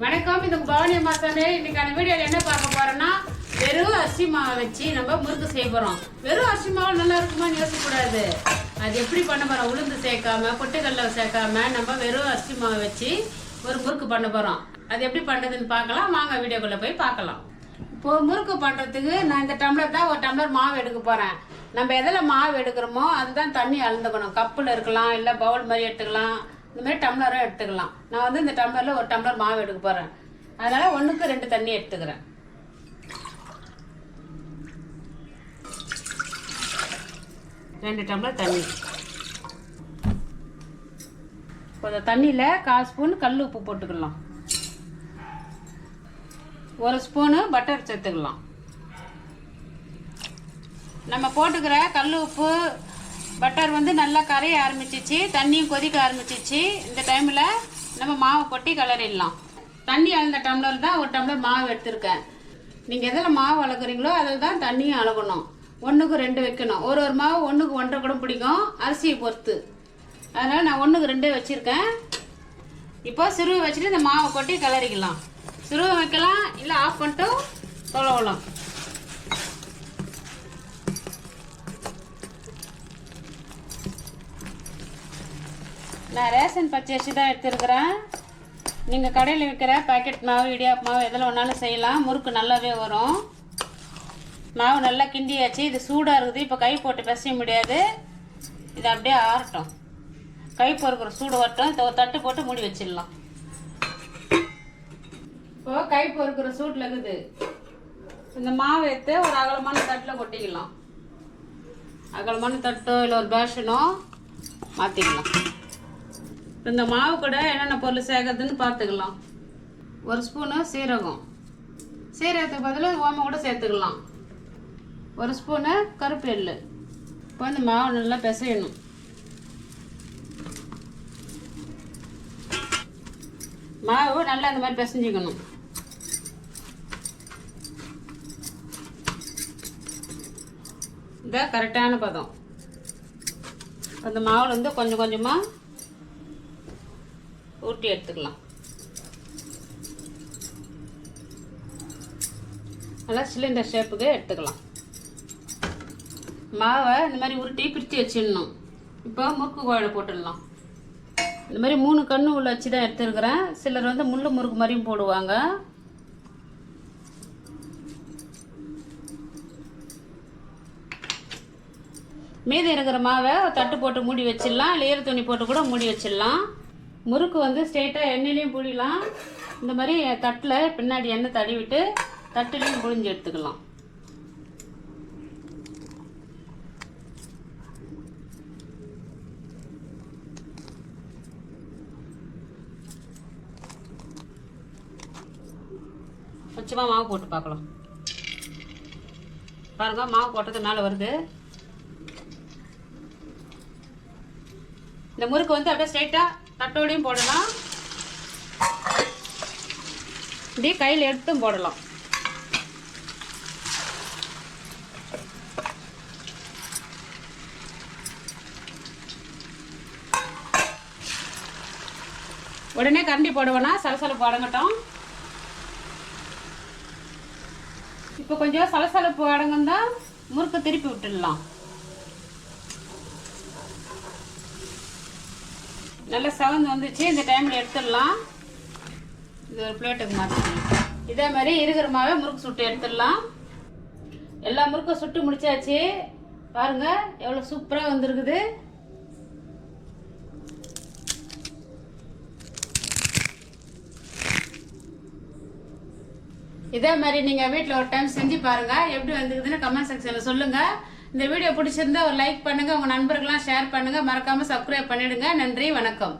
வணக்கம், இது பவானி அம்மா சமையல். இன்னைக்கான வீடியோவில் என்ன பார்க்க போறோம்னா, வெறும் அரிசி மாவை வச்சு நம்ம முறுக்கு செய்ய போறோம். வெறும் அரிசி மாவு நல்லா இருக்குமான்னு யோசிக்கக்கூடாது. அது எப்படி பண்ண போறோம்? உளுந்து சேர்க்காம, பொட்டுக்கடலை சேர்க்காம நம்ம வெறும் அரிசி மாவை வச்சு ஒரு முறுக்கு பண்ண போறோம். அது எப்படி பண்றதுன்னு பார்க்கலாம். வாங்க வீடியோக்குள்ள போய் பார்க்கலாம். இப்போ முறுக்கு பண்றதுக்கு நான் இந்த டம்ளர் தான் ஒரு டம்ளர் மாவு எடுக்க போறேன். நம்ம எதில் மாவு எடுக்கிறோமோ அதுதான் தண்ணி அளந்துக்கணும். கப்பில் இருக்கலாம், இல்லை பவுல் மாதிரி எடுத்துக்கலாம், இந்த மாதிரி டம்ளரும் எடுத்துக்கலாம். நான் வந்து இந்த டம்ளரில் ஒரு டம்ளர் மாவு எடுக்க போகிறேன். அதனால் 1க்கு 2 தண்ணி எடுத்துக்கிறேன். ரெண்டு டம்ளர் தண்ணி. கொஞ்சம் தண்ணியில் 1/4 ஸ்பூன் கல் உப்பு போட்டுக்கலாம். 1 ஸ்பூனு பட்டர் சேர்த்துக்கலாம். நம்ம போட்டுக்கிற கல் உப்பு பட்டர் வந்து நல்லா கரைய ஆரம்பிச்சிச்சு, தண்ணியும் கொதிக்க ஆரம்பிச்சிச்சு. இந்த டைமில் நம்ம மாவை கொட்டி கிளறிடலாம். தண்ணி அளந்த டம்ளர் தான் ஒரு டம்ளர் மாவு எடுத்திருக்கேன். நீங்கள் எதில் மாவு அளக்குறீங்களோ அதில் தான் தண்ணியும் அளக்கணும். 1க்கு 2 வைக்கணும். ஒரு மாவு 1க்கு 1.5 கூட பிடிக்கும், அரிசியை பொறுத்து. அதனால் நான் 1க்கு 2 வச்சுருக்கேன். இப்போ சிறுவை வச்சுட்டு இந்த மாவை கொட்டி கிளறிக்கலாம். சிறுவை வைக்கலாம், இல்லை ஆஃப் பண்ணிட்டு தொலைவலாம். நான் ரேஷன் பச்சரிசி தான் எடுத்துருக்கிறேன். நீங்கள் கடையில் விற்கிற பாக்கெட் மாவு, இடியாப்பு மாவு எதில் ஒன்றாலும் செய்யலாம். முறுக்கு நல்லாவே வரும். மாவு நல்லா கிண்டியாச்சு. இது சூடாக இருக்குது. இப்போ கை போட்டு பிசைய முடியாது. இது அப்படியே ஆறட்டும். கை பொறுக்கிற சூடு வரட்டும். இதை ஒரு தட்டு போட்டு மூடி வச்சிடலாம். இப்போ கை பொறுக்கிற சூட்டில் இருக்குது. இந்த மாவு எடுத்து ஒரு அகலமான தட்டில் கொட்டிக்கலாம். அகலமான தட்டோ இல்லை ஒரு பேஷனோ மாற்றிக்கலாம். இந்த மாவு கூட என்னென்ன பொருள் சேர்க்கறதுன்னு பார்த்துக்கலாம். 1 ஸ்பூனு சீரகம், சீரகத்துக்கு பதில் ஓமம் கூட சேர்த்துக்கலாம். 1 ஸ்பூனு கருப்பு எள்ளு. இப்போ இந்த மாவு நல்லா பிசையணும். மாவு நல்லா இந்த மாதிரி பிசைஞ்சிக்கணும். இதான் கரெக்டான பதம். அந்த மாவில் வந்து கொஞ்சம் கொஞ்சமாக ஊட்டி எடுத்துக்கலாம். நல்லா சிலிண்டர் ஷேப்புக்கு எடுத்துக்கலாம். மாவை இந்த மாதிரி உருட்டி பிரித்து வச்சிடணும். இப்போ முறுக்கு கோயில போட்டுடலாம். இந்த மாதிரி 3 கண்ணு உள்ள வச்சு தான் எடுத்துருக்கிறேன். சிலர் வந்து முள்ளு முறுக்கு மாதிரியும் போடுவாங்க. மீதி இருக்கிற மாவை தட்டு போட்டு மூடி வச்சிடலாம், இல்லை ஈர துணி போட்டு கூட மூடி வச்சிடலாம். முறுக்கு வந்து ஸ்ட்ரெயிட்டாக எண்ணெயிலையும் புழியலாம். இந்த மாதிரி தட்டில் பின்னாடி எண்ணெய் தடவிட்டு தட்டுலையும் புழிஞ்சு எடுத்துக்கலாம். கொஞ்சமாக மாவு போட்டு பார்க்கலாம். பாருங்கள், மாவு போட்டது மேலே வருது. இந்த முறுக்கு வந்து அப்படியே ஸ்ட்ரெயிட்டாக தட்டோடையும் போடலாம், இப்படி கையில் எடுத்தும் போடலாம். உடனே கரண்டி போடுவேன்னா சலசலப்பு அடங்கட்டும். இப்போ கொஞ்சம் சலசலப்பு அடங்குந்தா முறுக்கு திருப்பி விட்டுடலாம். நல்லா செவந்து வந்துச்சு. இந்த டைமில் எடுத்துடலாம். இது ஒரு பிளேட்டுக்கு மாற்றிக்கலாம். இதே மாதிரி இருக்கிற மாவே முறுக்கு சுட்டு எடுத்துடலாம். எல்லா முறுக்கும் சுட்டு முடிச்சாச்சு. பாருங்கள் எவ்வளோ சூப்பராக வந்துருக்குது. இதே மாதிரி நீங்கள் வீட்டில் ஒரு டைம் செஞ்சு பாருங்கள். எப்படி வந்துருக்குதுன்னு கமெண்ட் செக்ஷனில் சொல்லுங்கள். இந்த வீடியோ பிடிச்சிருந்தா ஒரு லைக் பண்ணுங்கள், உங்கள் நண்பர்கள்லாம் ஷேர் பண்ணுங்கள், மறக்காமல் சப்ஸ்கிரைப் பண்ணிவிடுங்க. நன்றி, வணக்கம்.